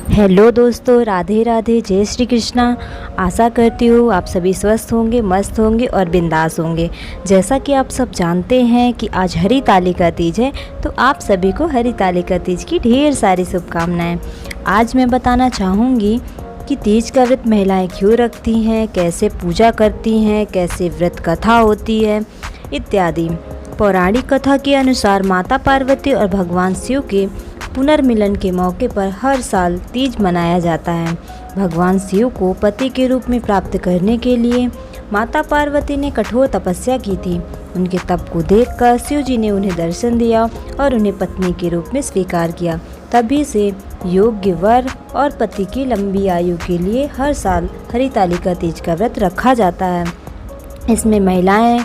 Hello दोस्तों, राधे राधे, जय श्री कृष्णा। आशा करती हूँ आप सभी स्वस्थ होंगे, मस्त होंगे और बिंदास होंगे। जैसा कि आप सब जानते हैं कि आज हरितालिका तीज है, तो आप सभी को हरितालिका तीज की ढेर सारी शुभकामनाएं। आज मैं बताना चाहूँगी कि तीज का व्रत महिलाएं क्यों रखती हैं, कैसे पूजा करती हैं, कैसे व्रत कथा होती है इत्यादि। पौराणिक कथा के अनुसार माता पार्वती और भगवान शिव के पुनर्मिलन के मौके पर हर साल तीज मनाया जाता है। भगवान शिव को पति के रूप में प्राप्त करने के लिए माता पार्वती ने कठोर तपस्या की थी। उनके तप को देखकर शिव जी ने उन्हें दर्शन दिया और उन्हें पत्नी के रूप में स्वीकार किया। तभी से योग्य वर और पति की लंबी आयु के लिए हर साल हरितालिका तीज का व्रत रखा जाता है। इसमें महिलाएं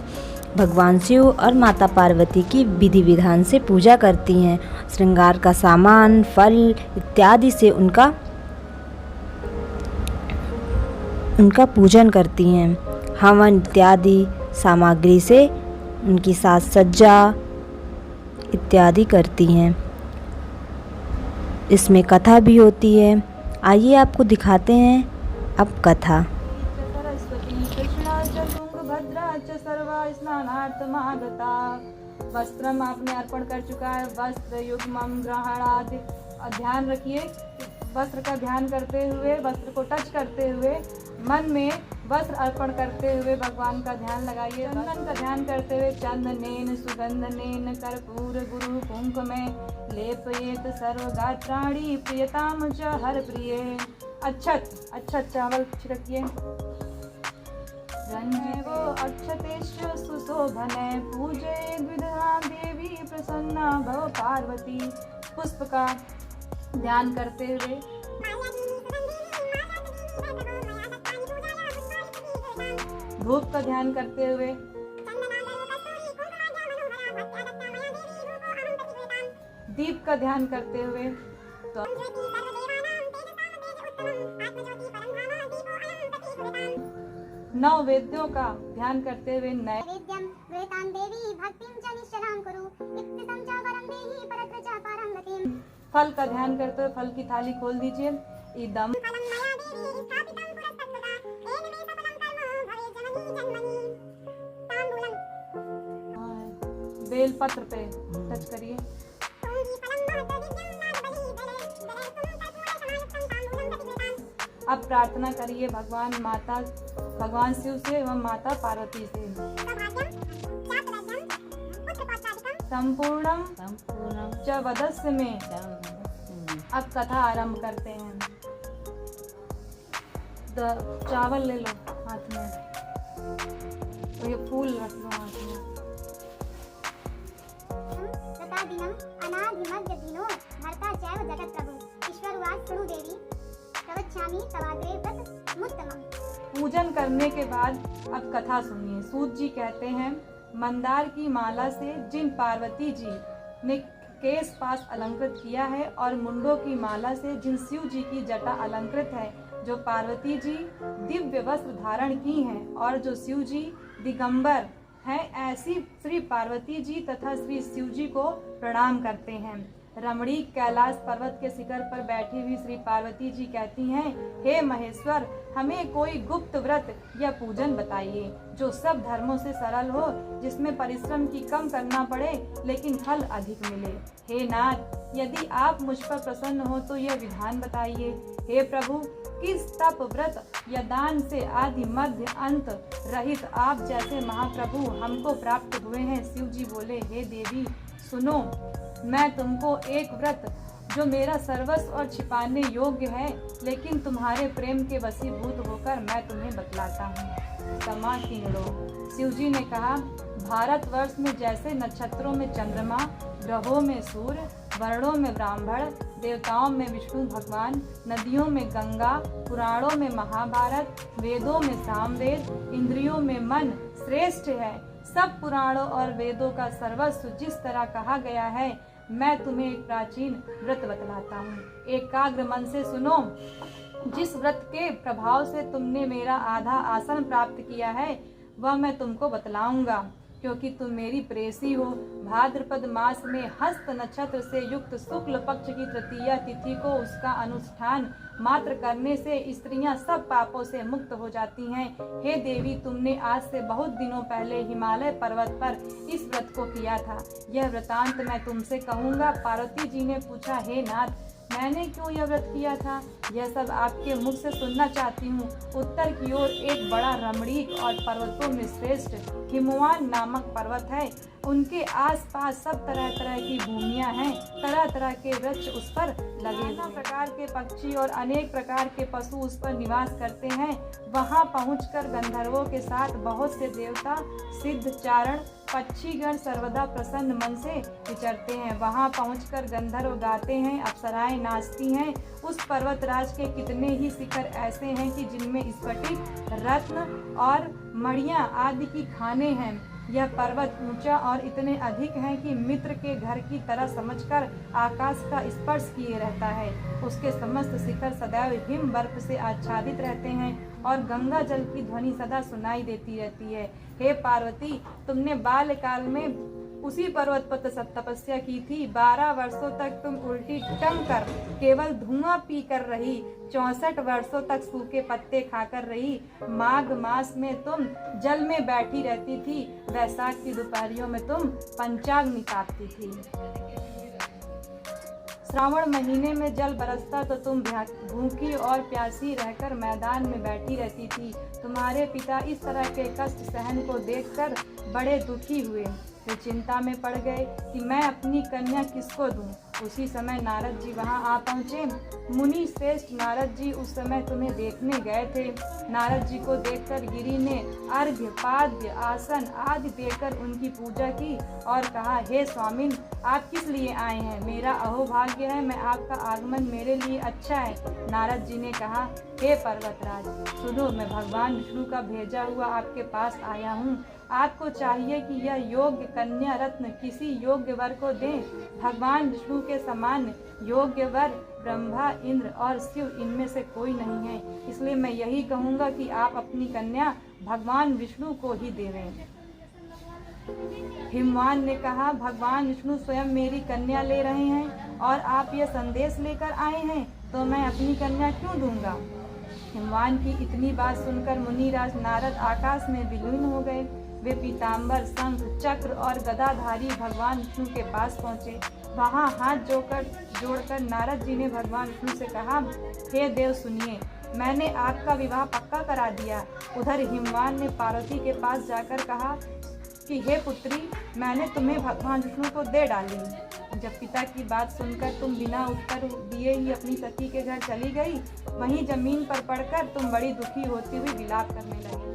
भगवान शिव और माता पार्वती की विधि विधान से पूजा करती हैं। श्रृंगार का सामान, फल इत्यादि से उनका पूजन करती हैं। हवन इत्यादि सामग्री से उनकी साज सज्जा इत्यादि करती हैं। इसमें कथा भी होती है। आइए आपको दिखाते हैं अब कथा। वस्त्रम आपने अर्पण कर चुका है। वस्त्र युग्मम ग्रहणादि ध्यान रखिए। वस्त्र का ध्यान करते हुए, वस्त्र को टच करते हुए मन में वस्त्र अर्पण करते हुए भगवान का ध्यान लगाइए। चंदन का ध्यान करते हुए चंदनेन सुगंधनेन कर्पूर गुरु कुंकुमे लेपयेत सर्वगात्राणि प्रियताम च हर प्रिय। अच्छत चावल छिड़किए। रंजीवो अक्षतेश्च सुशोभने पूजे द्विधा देवी प्रसन्ना भव पार्वती। पुष्प का ध्यान करते हुए धूप का ध्यान करते हुए दीप का ध्यान करते हुए नौ वेद्यों का ध्यान करते हुए नए फल का ध्यान करते हुए फल की थाली खोल दीजिए। इदम बेल पत्र पे टच करिए। अब प्रार्थना करिए भगवान शिव से एवं माता पार्वती से। संपूर्णम च वदस्य में अब कथा आरंभ करते हैं। चावल ले लो हाथ में और ये फूल रख लो हाथ में। पूजन करने के बाद अब कथा सुनिए। सूत जी कहते हैं, मंदार की माला से जिन पार्वती जी ने केश पास अलंकृत किया है और मुंडों की माला से जिन शिव जी की जटा अलंकृत है, जो पार्वती जी दिव्य वस्त्र धारण की हैं और जो शिव जी दिगंबर हैं, ऐसी श्री पार्वती जी तथा श्री शिव जी को प्रणाम करते हैं। रमणीक कैलाश पर्वत के शिखर पर बैठी हुई श्री पार्वती जी कहती हैं, हे महेश्वर, हमें कोई गुप्त व्रत या पूजन बताइए जो सब धर्मों से सरल हो, जिसमें परिश्रम की कम करना पड़े लेकिन फल अधिक मिले। हे नाथ, यदि आप मुझ पर प्रसन्न हो तो यह विधान बताइए। हे प्रभु, किस तप व्रत या दान से आदि मध्य अंत रहित आप जैसे महाप्रभु हमको प्राप्त हुए हैं। शिव जी बोले, हे देवी सुनो, मैं तुमको एक व्रत जो मेरा सर्वस्व और छिपाने योग्य है, लेकिन तुम्हारे प्रेम के वशीभूत होकर मैं तुम्हें बतलाता हूँ। समा तीनों। शिव जी ने कहा, भारतवर्ष में जैसे नक्षत्रों में चंद्रमा, ग्रहों में सूर्य, वर्णों में ब्राह्मण, देवताओं में विष्णु भगवान, नदियों में गंगा, पुराणों में महाभारत, वेदों में सामवेद, इंद्रियों में मन श्रेष्ठ है। सब पुराणों और वेदों का सर्वस्व जिस तरह कहा गया है, मैं तुम्हें एक प्राचीन व्रत बतलाता हूँ। एकाग्र मन से सुनो। जिस व्रत के प्रभाव से तुमने मेरा आधा आसन प्राप्त किया है, वह मैं तुमको बतलाऊंगा। क्योंकि तुम मेरी प्रेसी हो। भाद्रपद मास में हस्त नक्षत्र से युक्त शुक्ल पक्ष की तृतीया तिथि को उसका अनुष्ठान मात्र करने से स्त्रियां सब पापों से मुक्त हो जाती हैं। हे देवी, तुमने आज से बहुत दिनों पहले हिमालय पर्वत पर इस व्रत को किया था। यह वृतांत मैं तुमसे कहूँगा। पार्वती जी ने पूछा, हे नाथ, मैंने क्यों यह व्रत किया था? यह सब आपके मुख से सुनना चाहती हूँ। उत्तर की ओर एक बड़ा रमणीक और पर्वतों में श्रेष्ठ हिमवान नामक पर्वत है। उनके आसपास सब तरह तरह की भूमियां हैं। तरह तरह के वृक्ष उस पर लगे, नाना प्रकार के पक्षी और अनेक प्रकार के पशु उस पर निवास करते हैं। वहां पहुंचकर गंधर्वों के साथ बहुत से देवता, सिद्ध, चारण, पक्षीगण सर्वदा प्रसन्न मन से विचरते हैं। वहां पहुंचकर गंधर्व गाते हैं, अप्सराएं नाचती हैं। उस पर्वतराज के कितने ही शिखर ऐसे हैं कि जिनमें स्फटिक, रत्न और मणियां आदि की खाने हैं। यह पर्वत ऊंचा और इतने अधिक है कि मित्र के घर की तरह समझकर आकाश का स्पर्श किए रहता है। उसके समस्त शिखर सदैव हिम बर्फ से आच्छादित रहते हैं और गंगा जल की ध्वनि सदा सुनाई देती रहती है। हे पार्वती, तुमने बाल्यकाल में उसी पर्वत पर तपस्या की थी। 12 वर्षों तक तुम उल्टी टंग कर केवल धुआं पी कर रही। 64 वर्षों तक सूखे पत्ते खाकर रही। माघ मास में तुम जल में बैठी रहती थी। वैशाख की दोपहरियों में तुम पंचाग्नि तापती थी। श्रावण महीने में जल बरसता तो तुम भूखी और प्यासी रहकर मैदान में बैठी रहती थी। तुम्हारे पिता इस तरह के कष्ट सहन को देखकर बड़े दुखी हुए। वे चिंता में पड़ गए कि मैं अपनी कन्या किसको दूं। उसी समय नारद जी वहां आ पहुंचे। मुनि श्रेष्ठ नारद जी उस समय तुम्हें देखने गए थे। नारद जी को देखकर गिरि ने अर्घ्य, पाद्य, आसन आदि देकर उनकी पूजा की और कहा, हे स्वामिन, आप किस लिए आए हैं? मेरा अहोभाग्य है, मैं आपका आगमन मेरे लिए अच्छा है। नारद जी ने कहा, हे पर्वतराज, सुनो, मैं भगवान विष्णु का भेजा हुआ आपके पास आया हूँ। आपको चाहिए कि यह योग्य कन्या रत्न किसी योग्य वर को दें। भगवान विष्णु के समान योग्य वर ब्रह्मा, इंद्र और शिव इनमें से कोई नहीं है। इसलिए मैं यही कहूँगा कि आप अपनी कन्या भगवान विष्णु को ही देवें। हिमवान ने कहा, भगवान विष्णु स्वयं मेरी कन्या ले रहे हैं और आप यह संदेश लेकर आए हैं, तो मैं अपनी कन्या क्यों दूंगा? हिमवान की इतनी बात सुनकर मुनिराज नारद आकाश में विलीन हो गए। वे पीताम्बर, शंख, चक्र और गदाधारी भगवान विष्णु के पास पहुँचे। वहाँ हाथ जोड़कर नारद जी ने भगवान विष्णु से कहा, हे देव सुनिए, मैंने आपका विवाह पक्का करा दिया। उधर हिमवान ने पार्वती के पास जाकर कहा कि हे पुत्री, मैंने तुम्हें भगवान विष्णु को दे डाली। जब पिता की बात सुनकर तुम बिना उत्तर दिए ही अपनी सखी के घर चली गई, वहीं जमीन पर पड़कर तुम बड़ी दुखी होती हुई विलाप करने लगी।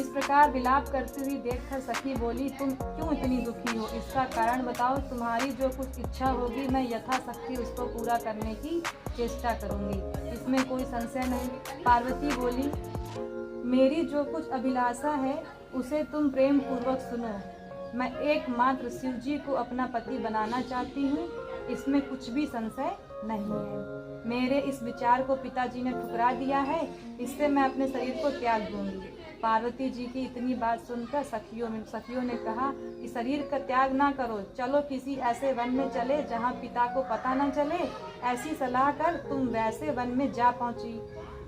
इस प्रकार विलाप करती हुई देखकर सखी बोली, तुम क्यों इतनी दुखी हो? इसका कारण बताओ। तुम्हारी जो कुछ इच्छा होगी मैं यथाशक्ति उसको पूरा करने की चेष्टा करूंगी, इसमें कोई संशय नहीं। पार्वती बोली, मेरी जो कुछ अभिलाषा है उसे तुम प्रेम पूर्वक सुनो। मैं एकमात्र शिव जी को अपना पति बनाना चाहती हूँ, इसमें कुछ भी संशय नहीं है। मेरे इस विचार को पिताजी ने ठुकरा दिया है, इससे मैं अपने शरीर को त्याग दूंगी। पार्वती जी की इतनी बात सुनकर सखियों ने कहा कि शरीर का त्याग ना करो, चलो किसी ऐसे वन में चले जहाँ पिता को पता न चले। ऐसी सलाह कर तुम वैसे वन में जा पहुँची।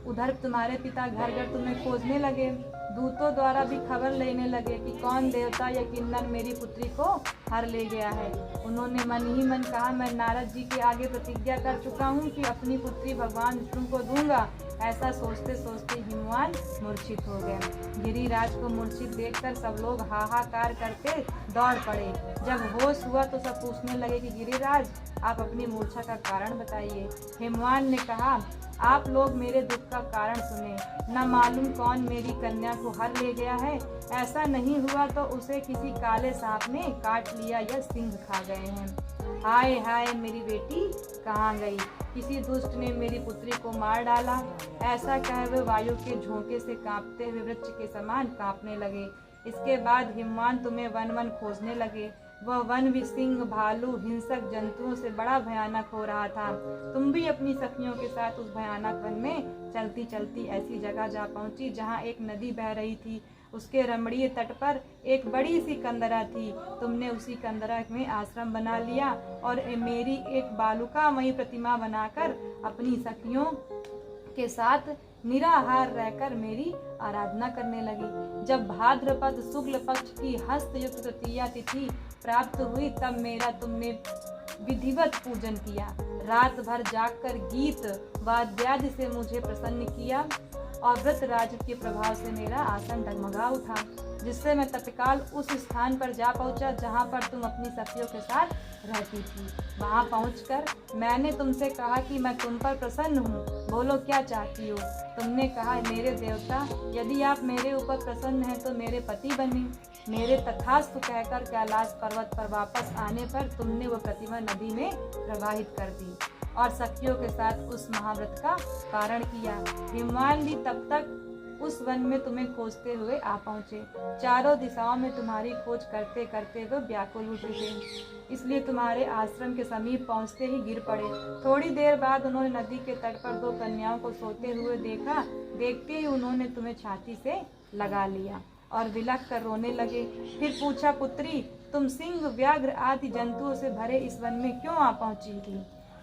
उधर तुम्हारे पिता घर घर तुम्हें खोजने लगे। दूतों द्वारा भी खबर लेने लगे कि कौन देवता या किन्नर मेरी पुत्री को हर ले गया है। उन्होंने मन ही मन कहा, मैं नारद जी के आगे प्रतिज्ञा कर चुका हूँ कि अपनी पुत्री भगवान विष्णु को दूंगा। ऐसा सोचते सोचते हिमवान मूर्छित हो गए। गिरिराज को मूर्छित देखकर सब लोग हाहाकार करते दौड़ पड़े। जब होश हुआ तो सब पूछने लगे कि गिरिराज, आप अपनी मूर्छा का कारण बताइए। हिमवान ने कहा, आप लोग मेरे दुख का कारण सुने। न मालूम कौन मेरी कन्या को हर ले गया है। ऐसा नहीं हुआ तो उसे किसी काले सांप ने काट लिया या सिंह खा गए हैं। हाय हाय, मेरी बेटी कहाँ गई? किसी दुष्ट ने मेरी पुत्री को मार डाला। ऐसा कह वे वायु के झोंके से कांपते हुए वृक्ष के समान कांपने लगे। इसके बाद हिमवान तुम्हें वन वन खोजने लगे। वह वन भी सिंह, भालू, हिंसक जंतुओं से बड़ा भयानक हो रहा था। तुम भी अपनी सखियों के साथ उस भयानक वन में चलती चलती ऐसी जगह जा पहुंची जहां एक नदी बह रही थी। उसके रमणीय तट पर एक बड़ी सी कंदरा थी। तुमने उसी कंदरा में आश्रम बना लिया और मेरी एक बालुकामयी प्रतिमा बनाकर अपनी सखियों के साथ निराहार रहकर मेरी आराधना करने लगी। जब भाद्रपद शुक्ल पक्ष की हस्तयुक्त तृतीया तिथि प्राप्त हुई तब मेरा तुमने विधिवत पूजन किया। रात भर जागकर गीत वाद्यादि से मुझे प्रसन्न किया और व्रत राज के प्रभाव से मेरा आसन डगमगा उठा, जिससे मैं तत्काल उस स्थान पर जा पहुंचा जहां पर तुम अपनी सखियों के साथ रहती थी। वहां पहुंचकर मैंने तुमसे कहा कि मैं तुम पर प्रसन्न हूँ, बोलो क्या चाहती हो। तुमने कहा, मेरे देवता, यदि आप मेरे ऊपर प्रसन्न हैं तो मेरे पति बने। मेरे तथास्तु कहकर कैलाश पर्वत पर वापस आने पर तुमने वो प्रतिमा नदी में प्रवाहित कर दी और सखियों के साथ उस महाव्रत का कारण किया। हिमवान भी तब तक उस वन में तुम्हें खोजते हुए आ पहुंचे। चारों दिशाओं में तुम्हारी खोज करते करते वो व्याकुल हो चुके, इसलिए तुम्हारे आश्रम के समीप पहुंचते ही गिर पड़े। थोड़ी देर बाद उन्होंने नदी के तट पर दो कन्याओं को सोते हुए देखा। देखते ही उन्होंने तुम्हें छाती से लगा लिया और विलख कर रोने लगे। फिर पूछा, पुत्री, तुम सिंह, व्याघ्र आदि जंतुओं से भरे इस वन में क्यों आ पहुंची थी?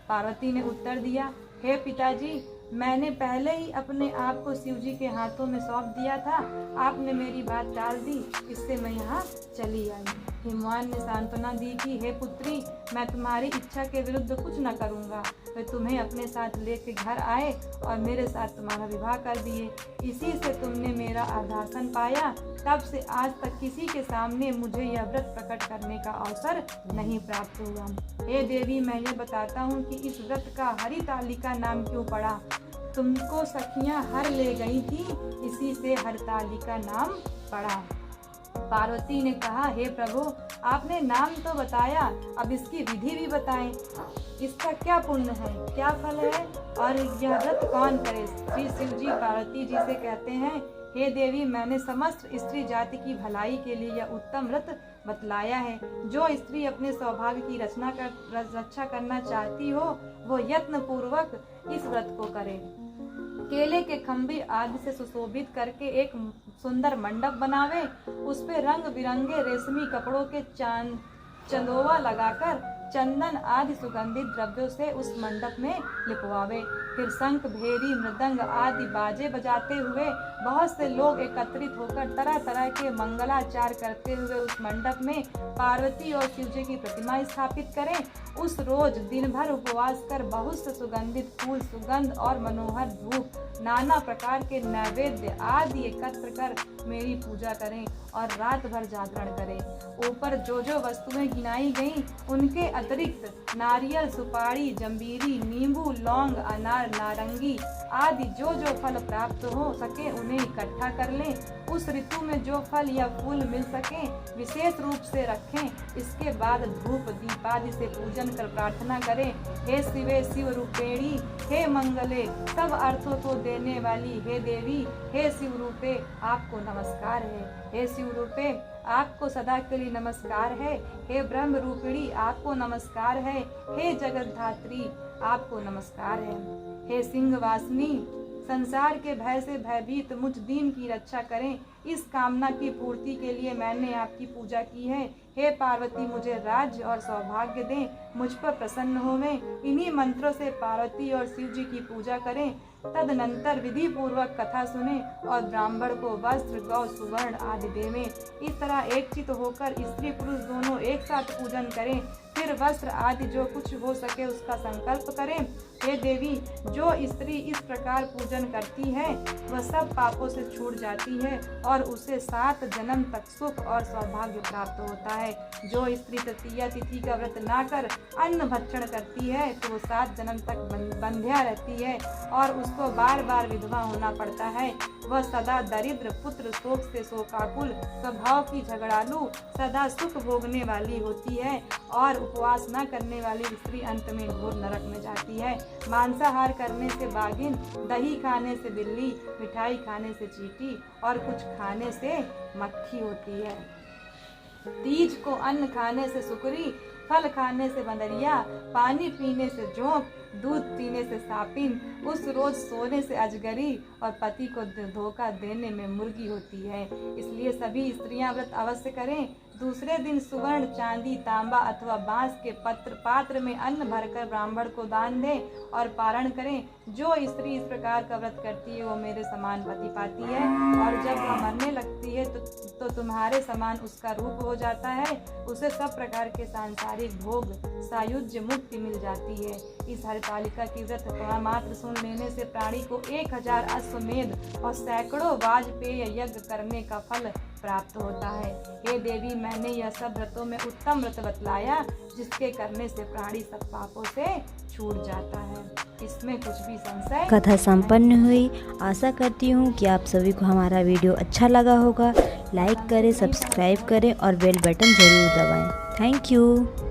पार्वती ने उत्तर दिया, हे पिताजी, मैंने पहले ही अपने आप को शिवजी के हाथों में सौंप दिया था। आपने मेरी बात टाल दी, इससे मैं यहाँ चली आई। हिमवान ने सांत्वना दी कि हे पुत्री, मैं तुम्हारी इच्छा के विरुद्ध कुछ न करूँगा। वे तुम्हें अपने साथ लेकर घर आए और मेरे साथ तुम्हारा विवाह कर दिए। इसी से तुमने मेरा आदर्शन पाया। तब से आज तक किसी के सामने मुझे यह व्रत प्रकट करने का अवसर नहीं प्राप्त हुआ। हे देवी, मैं ये बताता हूँ कि इस व्रत का हरितालिका नाम क्यों पड़ा। तुमको सखियां हर ले गई थी, इसी से हरतालिका नाम पड़ा। पार्वती ने कहा, हे प्रभु, आपने नाम तो बताया, अब इसकी विधि भी बताएं। इसका क्या पुण्य है, क्या फल है और यह व्रत कौन करे? श्री शिव जी पार्वती जी से कहते हैं, हे देवी, मैंने समस्त स्त्री जाति की भलाई के लिए यह उत्तम व्रत बतलाया है। जो स्त्री अपने सौभाग्य की रक्षा करना चाहती हो वो यत्न पूर्वक इस व्रत को करे। केले के खम्भे आदि से सुशोभित करके एक सुंदर मंडप बनावे, उस पे रंग बिरंगे रेशमी कपड़ों के चंदोवा लगाकर चंदन आदि सुगंधित द्रव्यों से उस मंडप में लिपवावे। फिर शंख, भेरी, मृदंग आदि बाजे बजाते हुए बहुत से लोग एकत्रित होकर तरह तरह के मंगलाचार करते हुए उस मंडप में पार्वती और शिवजी की प्रतिमा स्थापित करें। उस रोज दिन भर उपवास कर बहुत से सुगंधित फूल, सुगंध और मनोहर धूप, नाना प्रकार के नैवेद्य आदि एकत्र कर मेरी पूजा करें और रात भर जागरण करें। ऊपर जो जो वस्तुएं गिनाई गईं, उनके अतिरिक्त नारियल, सुपारी, जंबीरी, नींबू, लौंग, अनार, नारंगी आदि जो जो फल प्राप्त हो सके उन्हें इकट्ठा कर लें। उस ऋतु में जो फल या फूल मिल सके विशेष रूप से रखें। इसके बाद धूप दीप आदि से पूजन कर प्रार्थना करें, हे शिवे शिव रूपेणी, हे मंगले, सब अर्थों को देने वाली हे देवी, हे शिव रूपे, आपको नमस्कार है। हे शिव रूपे, आपको सदा के लिए नमस्कार है। हे ब्रह्म रूपिणी, आपको नमस्कार है। हे जगत धात्री, आपको नमस्कार है। हे सिंह वासिनी, संसार के भय से भयभीत मुझ दीन की रक्षा करें। इस कामना की पूर्ति के लिए मैंने आपकी पूजा की है। हे पार्वती, मुझे राज्य और सौभाग्य दें, मुझ पर प्रसन्न होवें। इन्हीं मंत्रों से पार्वती और शिव जी की पूजा करें। तदनंतर विधि पूर्वक कथा सुने और ब्राह्मण को वस्त्र, गौ, सुवर्ण आदि देवें। इस तरह एक चित होकर स्त्री पुरुष दोनों एक साथ पूजन करें। फिर वस्त्र आदि जो कुछ हो सके उसका संकल्प करें। हे देवी, जो स्त्री इस प्रकार पूजन करती है वह सब पापों से छूट जाती है और उसे 7 जन्म तक सुख और सौभाग्य प्राप्त होता है। जो स्त्री तृतीया तिथि का व्रत ना कर अन्न भक्षण करती है तो वो 7 जन्म तक बंध्या रहती है और उसको बार बार विधवा होना पड़ता है। वह सदा दरिद्र, पुत्र शोक से शोकाकुल, स्वभाव की झगड़ालू, सदा सुख भोगने वाली होती है और उपवास न करने वाली स्त्री अंत में घोर नरक में जाती है। मांसाहार करने से बाघिन, दही खाने से बिल्ली, मिठाई खाने से चींटी और कुछ खाने से मक्खी होती है। तीज को अन्न खाने से सुकरी, फल खाने से बंदरिया, पानी पीने से जोंक, दूध पीने से सापिन, उस रोज सोने से अजगरी और पति को धोखा देने में मुर्गी होती है। इसलिए सभी स्त्रियां व्रत अवश्य करें। दूसरे दिन सुवर्ण, चांदी, तांबा अथवा बांस के पात्र में अन्न भरकर ब्राह्मण को दान दें और पारण करें। जो स्त्री इस प्रकार का व्रत करती है वो मेरे समान पति पाती है, और जब वह मरने लगती है तो तुम्हारे समान उसका रूप हो जाता है। उसे सब प्रकार के सांसारिक भोग, सायुज्य, मुक्ति मिल जाती है। इस हरितालिका की व्रत मात्र सुन लेने से प्राणी को 1000 अश्वमेध और सैकड़ों वाजपेय यज्ञ करने का फल प्राप्त होता है। हे देवी, मैंने यह सब व्रतों में उत्तम व्रत बतलाया जिसके करने से प्राणी सब पापों से छूट जाता है। इसमें कुछ भी संशय। कथा संपन्न हुई। आशा करती हूँ कि आप सभी को हमारा वीडियो अच्छा लगा होगा। लाइक करें, सब्सक्राइब करें और बेल बटन ज़रूर दबाएं। Thank you.